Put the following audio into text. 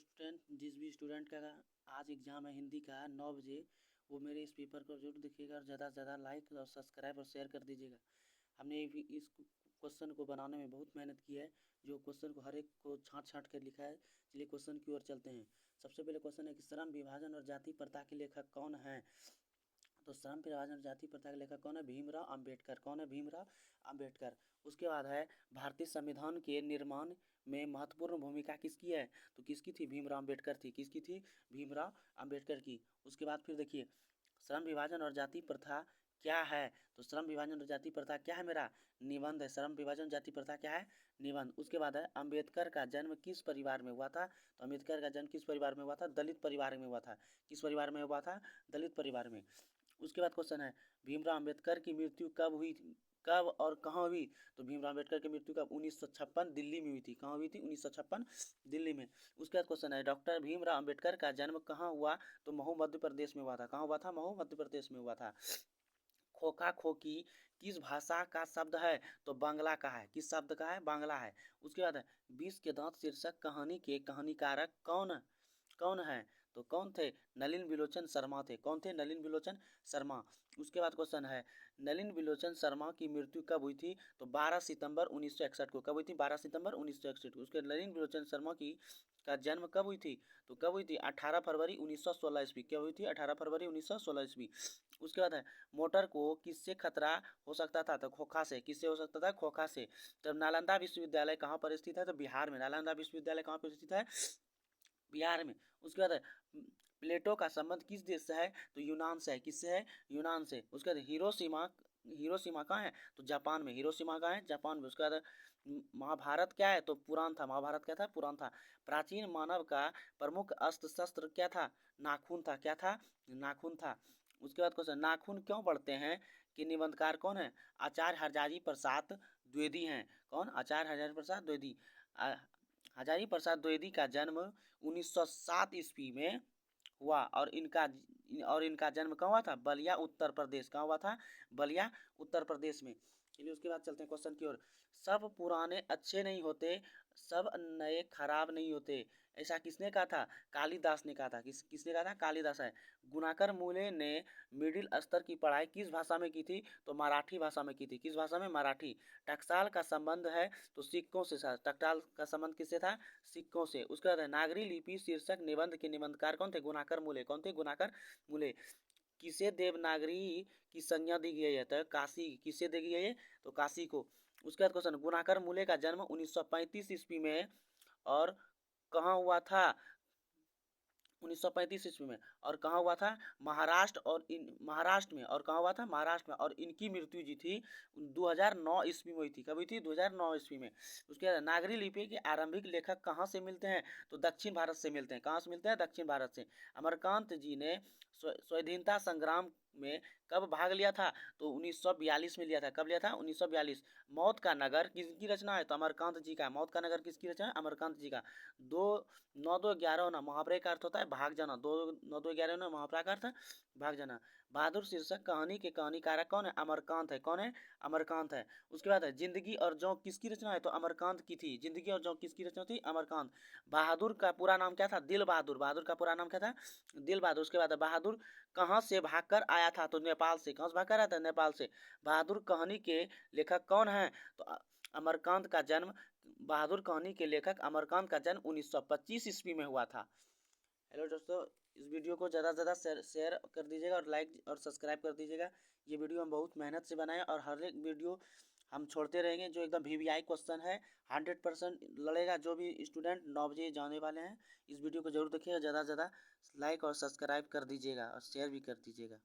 Student जिस भी student का आज एग्ज़ाम है हिंदी का 9 बजे, वो मेरे इस पेपर को जरूर देखिएगा और ज़्यादा से ज़्यादा लाइक और सब्सक्राइब और शेयर कर दीजिएगा। हमने इस क्वेश्चन को बनाने में बहुत मेहनत की है, जो क्वेश्चन को हर एक को छाँट छाँट कर लिखा है। चलिए क्वेश्चन की ओर चलते हैं। सबसे पहले क्वेश्चन है कि श्रम विभाजन और जाति प्रथा के लेखक कौन है। तो श्रम विभाजन और जाति प्रथा के लेखक कौन है? भीमराव अंबेडकर। कौन है? भीमराव अंबेडकर। उसके बाद है भारतीय संविधान के निर्माण में महत्वपूर्ण भूमिका किसकी है? तो किसकी थी? भीमराव अंबेडकर थी। किसकी थी? भीमराव अंबेडकर की। उसके बाद फिर देखिए श्रम विभाजन और जाति प्रथा क्या है। तो श्रम विभाजन और जाति प्रथा क्या है? मेरा निबंध है। श्रम विभाजन जाति प्रथा क्या है? निबंध। उसके बाद है अंबेडकर का जन्म किस परिवार में हुआ था। तो अंबेडकर का जन्म किस परिवार में हुआ था? दलित परिवार में हुआ था। किस परिवार में हुआ था? दलित परिवार में। उसके बाद क्वेश्चन है भीमराव अंबेडकर की मृत्यु कब हुई, कब और कहाँ हुई। तो भीमराव अंबेडकर की मृत्यु कब? 1956 दिल्ली में हुई थी। कहाँ हुई थी? 1956 दिल्ली में। उसके बाद क्वेश्चन है डॉक्टर भीमराव अंबेडकर का जन्म कहाँ हुआ। तो महू मध्य प्रदेश में हुआ था। कहाँ हुआ था? महू मध्य प्रदेश में हुआ था। खोखा खोखी किस भाषा का शब्द है। तो बांग्ला का है। किस शब्द का है? बांग्ला है। उसके बाद है विष के दांत शीर्षक कहानी के कहानीकारक कौन कौन है। तो कौन थे? नलिन विलोचन शर्मा थे। कौन थे? नलिन विलोचन शर्मा। उसके बाद क्वेश्चन है नलिन विलोचन शर्मा की मृत्यु कब हुई थी। तो 12 सितंबर 1961 को। कब हुई थी? 12 सितंबर 1961 को। उसके नलिन विलोचन शर्मा की का जन्म कब हुई थी। तो कब हुई थी? 18 फरवरी 1916 ईस्वी। क्या हुई थी? 18 फरवरी 1916 ईस्वी। उसके बाद है मोटर को किससे खतरा हो सकता था। तो खोखा से। किससे हो सकता था? खोखा से। तब नालंदा विश्वविद्यालय कहाँ पर स्थित है। तो बिहार में। नालंदा विश्वविद्यालय कहाँ पर स्थित है? बिहार में। उसके बाद प्लेटो का संबंध किस देश से है। तो यूनान से है। किससे है? यूनान से। उसके बाद हिरोशिमा कहाँ है। तो जापान में। हिरोशिमा कहाँ है? जापान में। उसके बाद महाभारत क्या है। तो पुराण था। महाभारत क्या था? पुराण था। प्राचीन मानव का प्रमुख अस्त्र शस्त्र क्या था। नाखून था। क्या था? नाखून था। उसके बाद क्वेश्चन नाखून क्यों बढ़ते हैं कि निबंधकार कौन है। आचार्य हजारी प्रसाद द्विवेदी हैं। कौन? आचार्य हजारी प्रसाद द्विवेदी। हजारी प्रसाद द्विवेदी का जन्म 1907 ईस्वी में हुआ और इनका जन्म कहाँ हुआ था? बलिया उत्तर प्रदेश। कहाँ हुआ था? बलिया उत्तर प्रदेश में। चलिए उसके बाद चलते हैं क्वेश्चन की ओर। सब पुराने अच्छे नहीं होते, सब नए खराब नहीं होते, ऐसा किसने कहा था? कालिदास ने कहा था। किसने कहा था? कालिदास है। गुणाकर मूले ने मिडिल स्तर की पढ़ाई किस भाषा में की थी। तो मराठी भाषा में की थी। किस भाषा में? मराठी। टकसाल का संबंध है तो सिक्कों से था। टकसाल का संबंध किससे था? सिक्कों से। उसके बाद नागरी लिपि शीर्षक निबंध के निबंधकार कौन थे? गुणाकर मूले। कौन थे? गुणाकर मूले। किसे देवनागरी की संज्ञा दी गई है। तो काशी। किसे दी गई है? तो काशी को। उसके बाद क्वेश्चन गुणाकर मूले का जन्म 1935 ईस्वी में और कहाँ हुआ था? 1935 ईस्वी में। और कहाँ हुआ था? महाराष्ट्र में। और कहाँ हुआ था? महाराष्ट्र में। और इनकी मृत्यु जी थी 2009 ईस्वी में हुई थी। कब हुई थी? 2009 ईस्वी में। उसके बाद नागरी लिपि के आरंभिक लेखक कहाँ से मिलते हैं। तो दक्षिण भारत से मिलते हैं। कहाँ से मिलते हैं? दक्षिण भारत से। अमरकांत जी ने स्वाधीनता संग्राम में कब भाग लिया था। तो 1942 में लिया था। कब लिया था? 1942। मौत का नगर किसकी रचना है। तो अमरकांत जी का। मौत का नगर किसकी रचना है? अमरकांत जी का। 2-9-2-11 ना मुहावरे का अर्थ होता है भाग जाना। 2-9-2-11 ना मुहावरा का अर्थ है भाग जाना। बहादुर शीर्षक कहानी के कहानीकारक कौन है? अमरकांत है। कौन है? अमरकांत है। उसके बाद है जिंदगी और जौं किसकी रचना है। तो अमरकांत की थी। जिंदगी और जौं किसकी रचना थी? अमरकांत। बहादुर का पूरा नाम क्या था? दिल बहादुर। बहादुर का पूरा नाम क्या था? दिल बहादुर। उसके बाद बहादुर कहाँ से भागकर आया था। तो नेपाल से। कहाँ से भागकर आया था? नेपाल से। बहादुर कहानी के लेखक कौन है। तो अमरकांत का जन्म बहादुर कहानी के लेखक अमरकांत का जन्म 1925 ईस्वी में हुआ था। हेलो दोस्तों, इस वीडियो को ज़्यादा से ज़्यादा शेयर कर दीजिएगा और लाइक और सब्सक्राइब कर दीजिएगा। ये वीडियो हम बहुत मेहनत से बनाए और हर एक वीडियो हम छोड़ते रहेंगे जो एकदम VVI क्वेश्चन है। 100% लड़ेगा। जो भी स्टूडेंट 9 बजे जाने वाले हैं इस वीडियो को जरूर देखिएगा। ज़्यादा से ज़्यादा लाइक और सब्सक्राइब कर दीजिएगा और शेयर भी कर दीजिएगा।